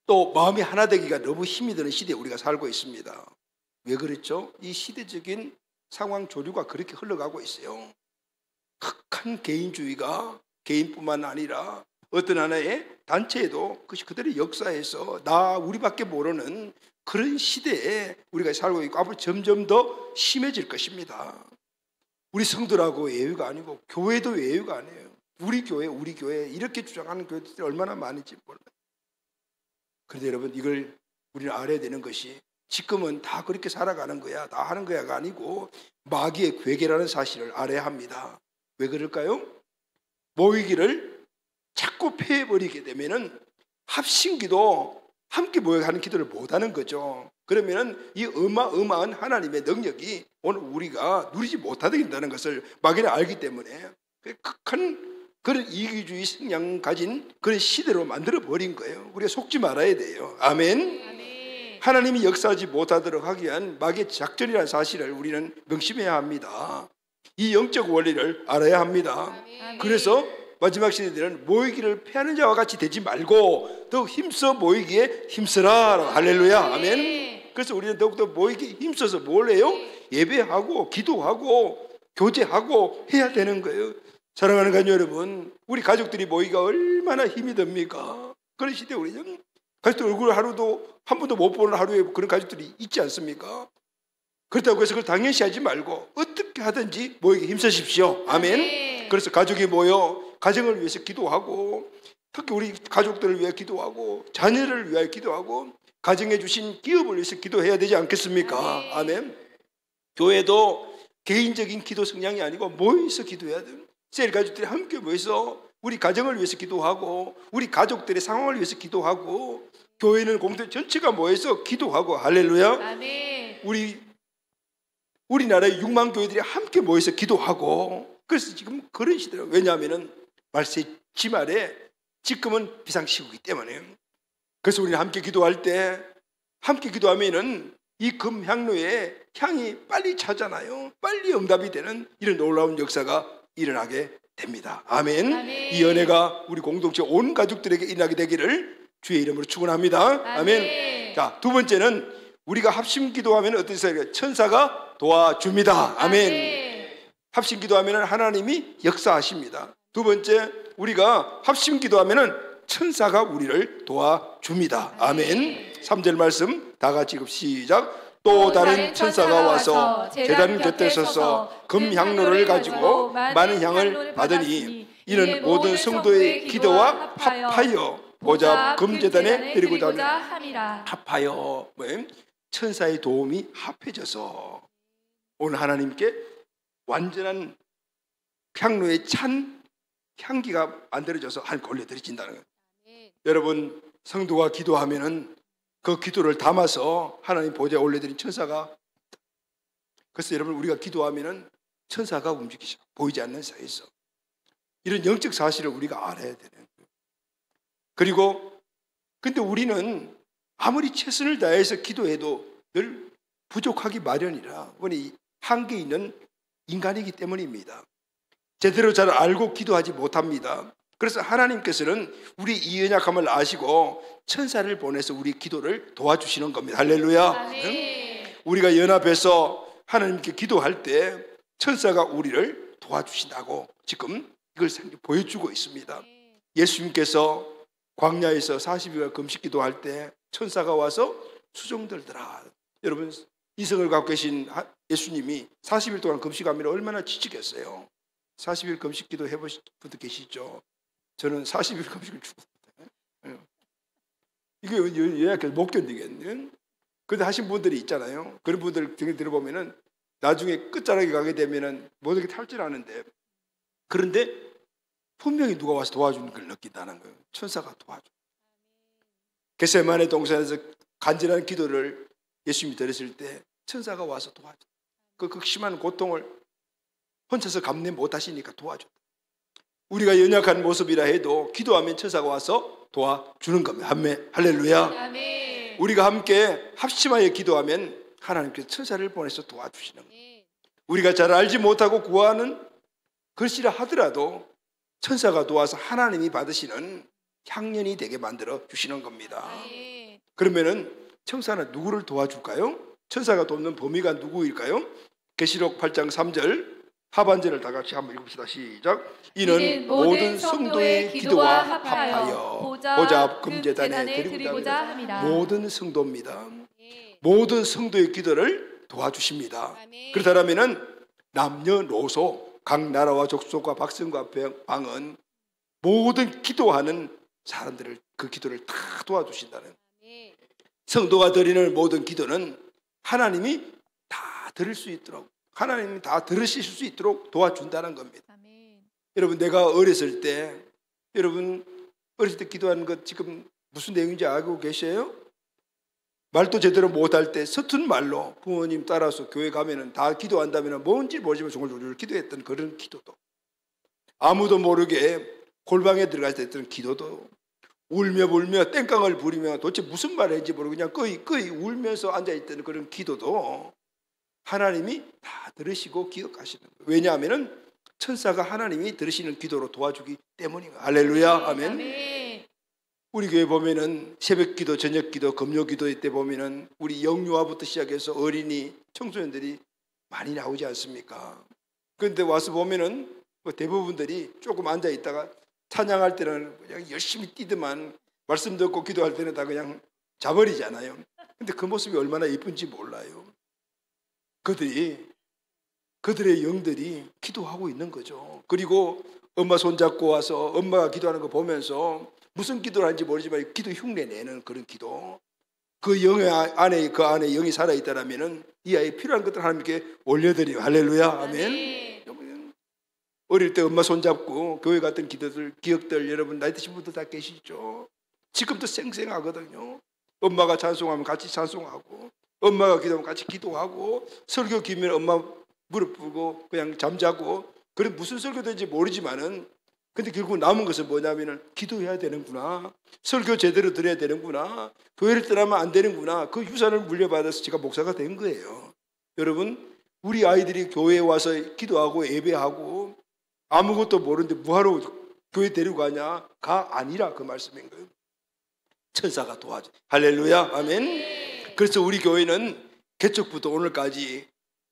또 마음이 하나 되기가 너무 힘이 드는 시대에 우리가 살고 있습니다. 왜 그렇죠? 이 시대적인 상황 조류가 그렇게 흘러가고 있어요. 극한 개인주의가 개인뿐만 아니라 어떤 하나의 단체에도 그것이 그들의 역사에서 우리밖에 모르는 그런 시대에 우리가 살고 있고 앞으로 점점 더 심해질 것입니다. 우리 성도라고 외유가 아니고 교회도 외유가 아니에요. 우리 교회 이렇게 주장하는 교회들이 얼마나 많은지 몰라요. 그런데 여러분, 이걸 우리는 알아야 되는 것이 지금은 다 그렇게 살아가는 거야, 다 하는 거야가 아니고 마귀의 괴계라는 사실을 알아야 합니다. 왜 그럴까요? 모이기를 자꾸 폐해버리게 되면은 합심기도 함께 모여가는 기도를 못하는 거죠. 그러면은 이 어마어마한 하나님의 능력이 오늘 우리가 누리지 못하게 된다는 것을 마귀는 알기 때문에 극한 그런 이기주의 성향 가진 그런 시대로 만들어 버린 거예요. 우리가 속지 말아야 돼요. 아멘. 하나님이 역사하지 못하도록 하기 위한 마귀의 작전이라는 사실을 우리는 명심해야 합니다. 이 영적 원리를 알아야 합니다. 그래서 마지막 시대들은 모이기를 패하는 자와 같이 되지 말고 더 힘써 모이기에 힘쓰라. 할렐루야. 아멘. 그래서 우리는 더욱더 모이기에 힘써서 뭘 해요? 예배하고 기도하고 교제하고 해야 되는 거예요. 사랑하는 가족 여러분, 우리 가족들이 모이기가 얼마나 힘이 듭니까? 그런 시대에 우리는 가족들 얼굴을 하루도 한 번도 못 보는 하루에 그런 가족들이 있지 않습니까? 그렇다고 해서 그걸 당연시하지 말고 어떻게 하든지 모이기 힘쓰십시오. 아멘. 그래서 가족이 모여 가정을 위해서 기도하고, 특히 우리 가족들을 위해 기도하고, 자녀를 위하여 기도하고, 가정에 주신 기업을 위해서 기도해야 되지 않겠습니까? 아멘. 교회도 개인적인 기도 성향이 아니고 모여서 기도해야 돼요. 셀 가족들이 함께 모여서 우리 가정을 위해서 기도하고, 우리 가족들의 상황을 위해서 기도하고, 교회는 공동체 전체가 모여서 기도하고. 할렐루야. 아멘. 우리나라의 6만 교회들이 함께 모여서 기도하고. 그래서 지금 그런 시대예요. 왜냐하면은 말세 지말에 지금은 비상시국이기 때문에. 그래서 우리는 함께 기도할 때, 함께 기도하면은 이 금향로의 향이 빨리 차잖아요. 빨리 응답이 되는 이런 놀라운 역사가 일어나게 됩니다. 아멘. 아멘. 이 은혜가 우리 공동체 온 가족들에게 일어나게 되기를 주의 이름으로 축원합니다. 아멘. 자, 두 번째는 우리가 합심 기도하면 어떤 사람이 천사가 도와줍니다. 아멘. 합심 기도하면 하나님이 역사하십니다. 두 번째, 우리가 합심 기도하면 천사가 우리를 도와줍니다. 아멘. 3절 말씀 다 같이 시작. 또 다른 천사가 와서 제단 곁에 서서 금향로를 가지고 많은 향을 받으니 이는 모든 성도의 기도와 합하여 보좌 금제단에 드리고자 함이라. 합하여, 천사의 도움이 합해져서 오늘 하나님께 완전한 향로의 찬 향기가 만들어져서 하나님께 올려드려진다는 거예요. 여러분, 성도가 기도하면은 그 기도를 담아서 하나님 보좌에 올려드린 천사가, 그래서 여러분, 우리가 기도하면은 천사가 움직이죠. 보이지 않는 사이에서. 이런 영적 사실을 우리가 알아야 되는 거예요. 그리고 근데 우리는 아무리 최선을 다해서 기도해도 늘 부족하기 마련이라, 우리 한계 있는 인간이기 때문입니다. 제대로 잘 알고 기도하지 못합니다. 그래서 하나님께서는 우리 이 연약함을 아시고 천사를 보내서 우리 기도를 도와주시는 겁니다. 할렐루야. 응? 우리가 연합해서 하나님께 기도할 때 천사가 우리를 도와주신다고 지금 이걸 보여주고 있습니다. 예수님께서 광야에서 40일간 금식 기도할 때 천사가 와서 수종들더라. 여러분, 이성을 갖고 계신 예수님이 40일 동안 금식하면 얼마나 지치겠어요. 40일 금식 기도 해보신 분도 계시죠? 저는 40일 금식을 죽었어요. 이게 예약해서 못 견디겠네. 그런데 하신 분들이 있잖아요. 그런 분들 등에 들어보면은 나중에 끝자락에 가게 되면은 모든 게 탈진하는데, 그런데 분명히 누가 와서 도와주는 걸 느낀다는 거예요. 천사가 도와줘. 겟세마네 동산에서 간절한 기도를 예수님이 들었을 때 천사가 와서 도와줘. 그 극심한 고통을 혼자서 감내 못하시니까 도와줘. 우리가 연약한 모습이라 해도 기도하면 천사가 와서 도와주는 겁니다. 할렐루야. 아멘. 우리가 함께 합심하여 기도하면 하나님께서 천사를 보내서 도와주시는 거예요. 우리가 잘 알지 못하고 구하는 것이라 하더라도 천사가 도와서 하나님이 받으시는 향연이 되게 만들어 주시는 겁니다. 그러면은 천사는 누구를 도와줄까요? 천사가 돕는 범위가 누구일까요? 계시록 8장 3절 하반절을 다 같이 한번 읽읍시다. 시작. 이는 모든 성도의 기도와 합하여 보좌 앞 금제단에 드리고자 합니다. 모든 성도입니다. 모든 성도의 기도를 도와주십니다. 그렇다면 남녀노소 각 나라와 족속과 박성과 방은 모든 기도하는 사람들을, 그 기도를 다 도와주신다는, 성도가 드리는 모든 기도는 하나님이 다 들을 수 있도록, 하나님이 다 들으실 수 있도록 도와준다는 겁니다. 여러분, 내가 어렸을 때, 여러분 어렸을 때 기도하는 것 지금 무슨 내용인지 알고 계세요? 말도 제대로 못할 때 서툰 말로 부모님 따라서 교회 가면은 다 기도한다면 뭔지 모르지만 종을 기도했던 그런 기도도, 아무도 모르게 골방에 들어갈 때 했던 기도도, 울며 불며 땡깡을 부리며 도대체 무슨 말을 했는지 모르고 그냥 거의 울면서 앉아있던 그런 기도도 하나님이 다 들으시고 기억하시는 거예요. 왜냐하면 천사가 하나님이 들으시는 기도로 도와주기 때문입니다. 할렐루야. 아멘. 우리 교회 보면은 새벽 기도, 저녁 기도, 금요 기도 때 보면은 우리 영유아부터 시작해서 어린이, 청소년들이 많이 나오지 않습니까? 그런데 와서 보면은 대부분들이 조금 앉아 있다가 찬양할 때는 그냥 열심히 뛰더만 말씀 듣고 기도할 때는 다 그냥 자버리잖아요. 근데 그 모습이 얼마나 예쁜지 몰라요. 그들이 그들의 영들이 기도하고 있는 거죠. 그리고 엄마 손잡고 와서 엄마가 기도하는 거 보면서 무슨 기도를 하는지 모르지만 기도 흉내 내는 그런 기도. 그 안에 영이 살아있다라면 이 아이에 필요한 것들 하나님께 올려드려요. 할렐루야. 아멘. 어릴 때 엄마 손잡고 교회 갔던 기억들 여러분 나이 드신 분들 다 계시죠? 지금도 생생하거든요. 엄마가 찬송하면 같이 찬송하고 엄마가 기도하면 같이 기도하고 설교 기면 엄마 무릎 꿇고 그냥 잠자고 그래 무슨 설교든지 모르지만은 근데 결국 남은 것은 뭐냐면은 기도해야 되는구나. 설교 제대로 들어야 되는구나. 교회를 떠나면 안 되는구나. 그 유산을 물려받아서 제가 목사가 된 거예요. 여러분 우리 아이들이 교회에 와서 기도하고 예배하고 아무것도 모르는데 뭐하러 교회 데리고 가냐? 가 아니라 그 말씀인 거예요. 천사가 도와줘. 할렐루야. 아멘. 그래서 우리 교회는 개척부터 오늘까지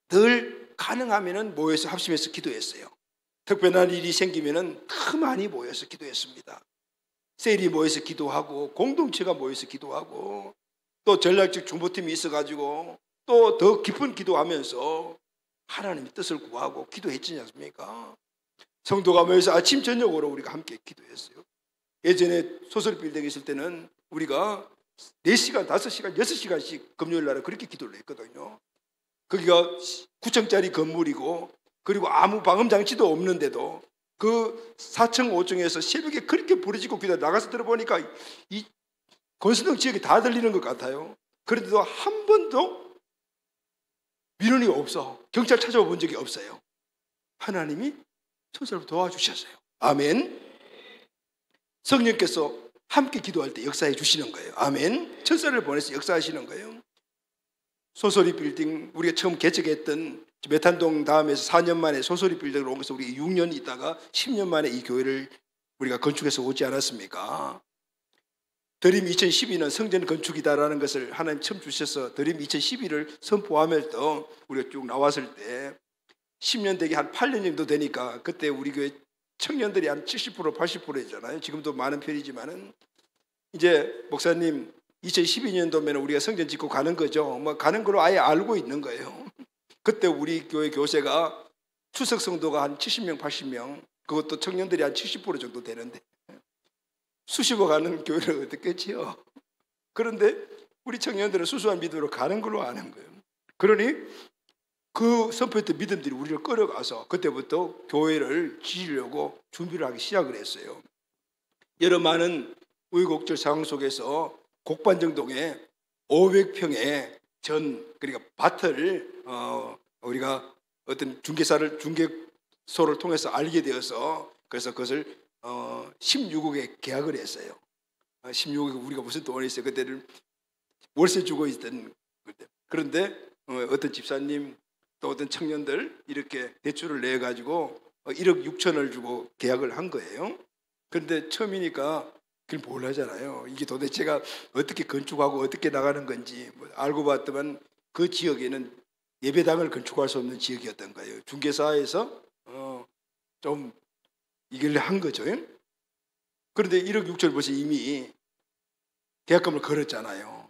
늘 가능하면은 모여서 합심해서 기도했어요. 특별한 일이 생기면은 더 많이 모여서 기도했습니다. 셀이 모여서 기도하고 공동체가 모여서 기도하고 또 전략적 중보팀이 있어가지고 또 더 깊은 기도하면서 하나님의 뜻을 구하고 기도했지 않습니까? 성도가 모여서 아침 저녁으로 우리가 함께 기도했어요. 예전에 소설 빌딩에 있을 때는 우리가 4시간, 5시간, 6시간씩 금요일 날에 그렇게 기도를 했거든요. 거기가 9층짜리 건물이고 그리고 아무 방음장치도 없는데도 그 4층, 5층에서 새벽에 그렇게 부르짖고 기도 나가서 들어보니까 이 권수동 지역이 다 들리는 것 같아요. 그런데도 한 번도 민원이 없어. 경찰 찾아와 본 적이 없어요. 하나님이 천사를 도와주셨어요. 아멘. 성령께서 함께 기도할 때 역사해 주시는 거예요. 아멘. 천사를 보내서 역사하시는 거예요. 소소리 빌딩 우리가 처음 개척했던 메탄동 다음에서 4년 만에 소소리 빌딩으로 온 것을 우리 6년 있다가 10년 만에 이 교회를 우리가 건축해서 오지 않았습니까? 드림 2012는 성전 건축이다라는 것을 하나님 처음 주셔서 드림 2012를 선포하면서 우리가 쭉 나왔을 때 10년 되게 한 8년 정도 되니까 그때 우리 교회 청년들이 한 70% 80%잖아요. 지금도 많은 편이지만은 이제 목사님 2012년도면 우리가 성전 짓고 가는 거죠. 뭐 가는 걸로 아예 알고 있는 거예요. 그때 우리 교회 교세가 추석 성도가 한 70명 80명 그것도 청년들이 한 70% 정도 되는데 수십억 가는 교회를 어떻게 지어? 그런데 우리 청년들은 수수한 믿음으로 가는 걸로 아는 거예요. 그러니 그 선포했던 믿음들이 우리를 끌어가서 그때부터 교회를 지으려고 준비를 하기 시작을 했어요. 여러 많은 우여곡절 상황 속에서 곡반정동에 500평의 그러니까 밭을 우리가 어떤 중개소를 통해서 알게 되어서 그래서 그것을 16억에 계약을 했어요. 16억에 우리가 무슨 돈이 있어요. 그때는 월세 주고 있던 그때. 그런데 어떤 집사님 또 어떤 청년들 이렇게 대출을 내 가지고 1억 6천을 주고 계약을 한 거예요. 그런데 처음이니까 그걸 몰라잖아요. 이게 도대체가 어떻게 건축하고 어떻게 나가는 건지 알고 봤더만 그 지역에는 예배당을 건축할 수 없는 지역이었던 거예요. 중개사에서 좀 이걸 한 거죠. 그런데 1억 6천을 벌써 이미 계약금을 걸었잖아요.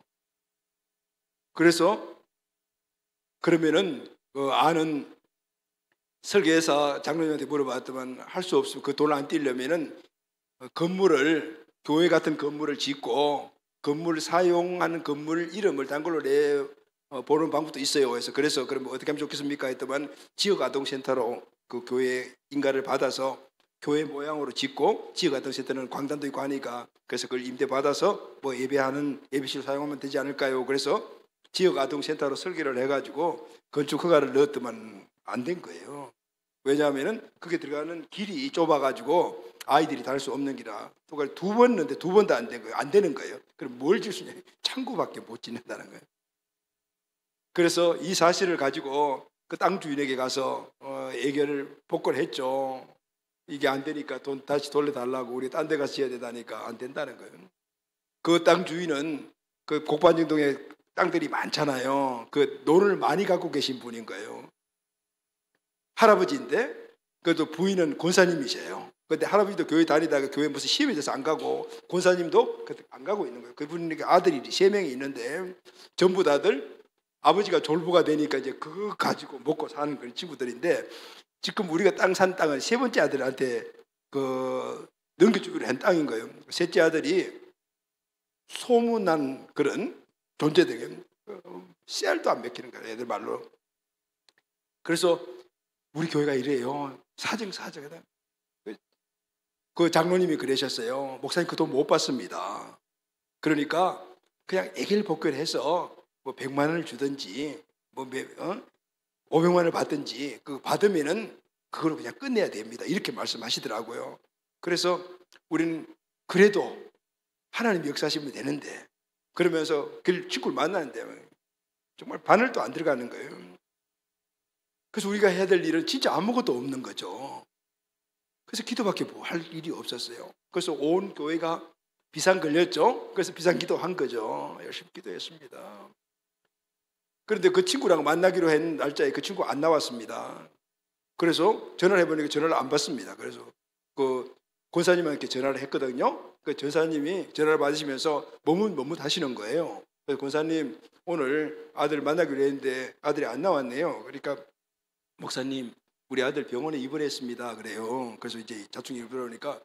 그래서 그러면은 아는 설계사 장로님한테 물어봤더만 할 수 없으면 그 돈을 안 떼려면은 건물을 교회 같은 건물을 짓고 건물 사용하는 건물 이름을 단 걸로 보는 방법도 있어요. 그래서 그러면 어떻게 하면 좋겠습니까? 했더만 지역 아동센터로 그 교회 인가를 받아서 교회 모양으로 짓고 지역 아동센터는 광단도 있고 하니까 그래서 그걸 임대 받아서 뭐 예배실 사용하면 되지 않을까요? 그래서 지역 아동센터로 설계를 해가지고 건축 허가를 넣었더만 안 된 거예요. 왜냐하면은 그게 들어가는 길이 좁아가지고 아이들이 다닐 수 없는 기라 그걸 2번 넣는데 2번도 안 된 거예요. 안 되는 거예요. 그럼 뭘 질 수 있냐? 창고밖에 못 짓는다는 거예요. 그래서 이 사실을 가지고 그 땅 주인에게 가서 복권을 했죠. 이게 안 되니까 돈 다시 돌려달라고 우리 딴 데 가서 지어야 되다니까 안 된다는 거예요. 그 땅 주인은 그 곡반정동에 땅들이 많잖아요. 그 돈을 많이 갖고 계신 분인 거예요. 할아버지인데 그래도 부인은 권사님이세요. 근데 할아버지도 교회 다니다가 교회 무슨 시험에 대해서 안 가고 권사님도 안 가고 있는 거예요. 그분에게 아들이 3명이 있는데 전부 다들 아버지가 졸부가 되니까 이제 그거 가지고 먹고 사는 그런 친구들인데, 지금 우리가 땅 산 땅은 세 번째 아들한테 넘겨주기로 한 땅인 거예요. 셋째 아들이 소문난 그런 존재들에게 씨알도 안 먹히는 거예요, 애들 말로. 그래서 우리 교회가 이래요. 사정사정하다. 그 장로님이 그러셨어요. 목사님 그 돈 못 받습니다. 그러니까 그냥 애길 복귀를 해서 뭐 100만 원을 주든지 뭐 500만 원을 받든지 그 받으면은 그걸 그냥 끝내야 됩니다. 이렇게 말씀하시더라고요. 그래서 우리는 그래도 하나님 역사하시면 되는데, 그러면서 그 친구를 만나는데 정말 바늘도 안 들어가는 거예요. 그래서 우리가 해야 될 일은 진짜 아무것도 없는 거죠. 그래서 기도밖에 뭐 할 일이 없었어요. 그래서 온 교회가 비상 걸렸죠. 그래서 비상 기도한 거죠. 열심히 기도했습니다. 그런데 그 친구랑 만나기로 한 날짜에 그 친구 안 나왔습니다. 그래서 전화를 해보니까 전화를 안 받습니다. 그래서 그 권사님한테 전화를 했거든요. 그 전사님이 전화를 받으시면서 머뭇하시는 거예요. 그래서 권사님, 오늘 아들 만나기로 했는데 아들이 안 나왔네요. 그러니까 목사님, 우리 아들 병원에 입원했습니다. 그래요. 그래서 이제 자충이 입원하니까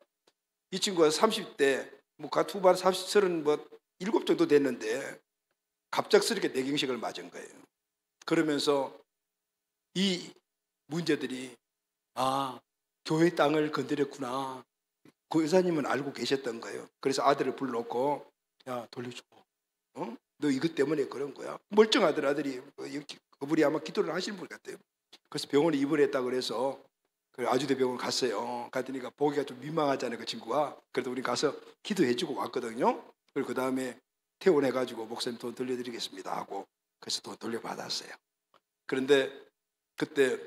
이 친구가 30대 뭐 후반 37 정도 됐는데 갑작스럽게 뇌경색을 맞은 거예요. 그러면서 이 문제들이 교회 땅을 건드렸구나. 그 의사님은 알고 계셨던 거예요. 그래서 아들을 불러놓고, 야, 돌려줘. 너 이것 때문에 그런 거야. 멀쩡하던 아들이, 그분이 아마 기도를 하시는 분 같아요. 그래서 병원에 입원했다고 그래서 아주대 병원 갔어요. 갔더니까 보기가 좀 민망하잖아요, 그 친구가. 그래도 우리 가서 기도해주고 왔거든요. 그리고 그 다음에 퇴원해가지고 목사님 돈 돌려드리겠습니다 하고, 그래서 돈 돌려받았어요. 그런데 그때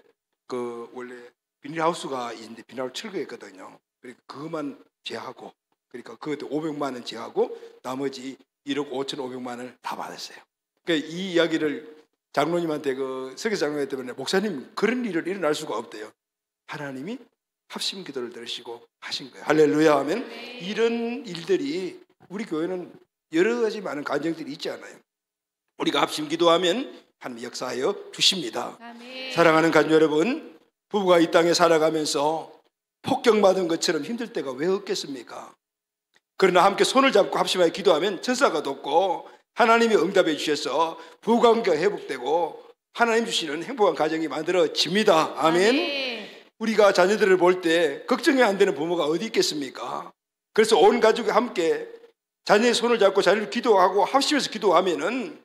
그 원래 비닐하우스가 있는데 비닐하우스 철거했거든요. 그러니까 그것만 제하고, 그러니까 그것도 500만 원 제하고 나머지 1억 5,500만 원을 다 받았어요. 그러니까 이 이야기를 장로님한테 그 석유 장로님 때문에, 목사님 그런 일을 일어날 수가 없대요. 하나님이 합심 기도를 들으시고 하신 거예요. 할렐루야 하면. 이런 일들이 우리 교회는 여러 가지 많은 간증들이 있지 않아요. 우리가 합심 기도하면 하나님 역사하여 주십니다. 아멘. 사랑하는 가족 여러분, 부부가 이 땅에 살아가면서 폭격받은 것처럼 힘들 때가 왜 없겠습니까? 그러나 함께 손을 잡고 합심하여 기도하면 천사가 돕고 하나님이 응답해 주셔서 부부관계가 회복되고 하나님 주시는 행복한 가정이 만들어집니다. 아멘. 아멘. 우리가 자녀들을 볼 때 걱정이 안 되는 부모가 어디 있겠습니까? 그래서 온 가족이 함께 자녀의 손을 잡고 자녀를 기도하고 합심해서 기도하면은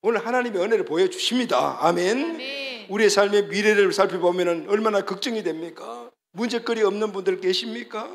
오늘 하나님의 은혜를 보여주십니다. 아멘. 아멘. 우리의 삶의 미래를 살펴보면은 얼마나 걱정이 됩니까? 문제거리 없는 분들 계십니까?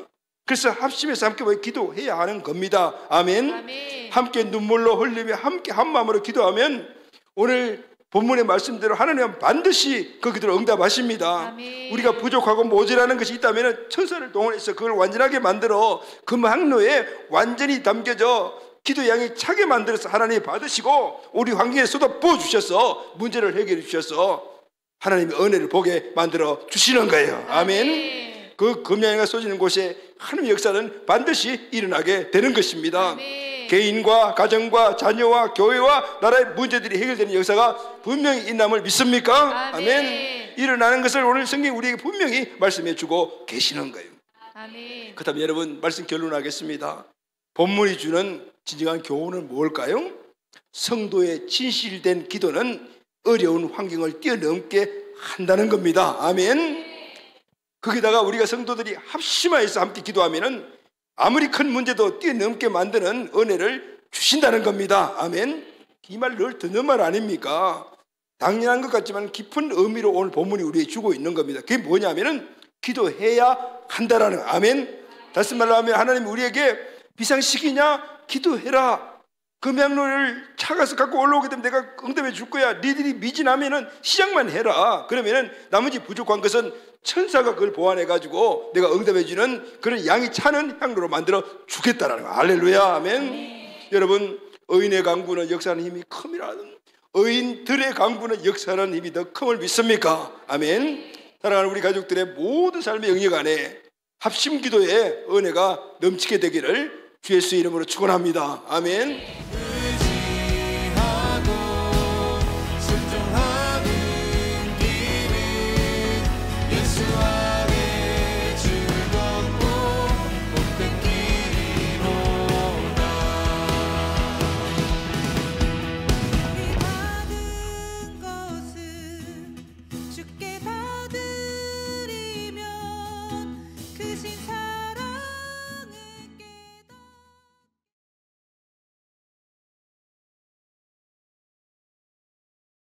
그래서 합심해서 함께 기도해야 하는 겁니다. 아멘. 아멘. 함께 눈물로 흘리며 함께 한 마음으로 기도하면 오늘 본문의 말씀대로 하나님은 반드시 그 기도를 응답하십니다. 아멘. 우리가 부족하고 모자라는 것이 있다면 천사를 동원해서 그걸 완전하게 만들어 그 항로에 완전히 담겨져 기도의 양이 차게 만들어서 하나님이 받으시고 우리 환경에 쏟아 부어주셔서 문제를 해결해 주셔서 하나님의 은혜를 보게 만들어 주시는 거예요. 아멘. 그 금양이가 쏟아지는 곳에 하나님의 역사는 반드시 일어나게 되는 것입니다. 아멘. 개인과 가정과 자녀와 교회와 나라의 문제들이 해결되는 역사가 분명히 있남을 믿습니까? 아멘. 아멘. 일어나는 것을 오늘 성경이 우리에게 분명히 말씀해 주고 계시는 거예요. 아멘. 그렇다면 여러분, 말씀 결론하겠습니다. 본문이 주는 진정한 교훈은 뭘까요? 성도의 진실된 기도는 어려운 환경을 뛰어넘게 한다는 겁니다. 아멘. 거기다가 우리가 성도들이 합심하여서 함께 기도하면은 아무리 큰 문제도 뛰어넘게 만드는 은혜를 주신다는 겁니다. 아멘. 이 말 늘 듣는 말 아닙니까? 당연한 것 같지만 깊은 의미로 오늘 본문이 우리에게 주고 있는 겁니다. 그게 뭐냐면은 기도해야 한다라는. 아멘. 다시 말로 하면 하나님 우리에게 비상시키냐? 기도해라. 금양로를 차가서 갖고 올라오게 되면 내가 응답해 줄 거야. 니들이 미진하면은 시작만 해라. 그러면은 나머지 부족한 것은 천사가 그걸 보완해가지고 내가 응답해 주는 그런 양이 차는 향로로 만들어 주겠다라는 거. 할렐루야. 아멘. 여러분, 의인의 강구는 역사하는 힘이 큼이라는, 의인들의 강구는 역사하는 힘이 더 큼을 믿습니까? 아멘. 사랑하는 우리 가족들의 모든 삶의 영역 안에 합심 기도의 은혜가 넘치게 되기를 주 예수 이름으로 축원합니다. 아멘.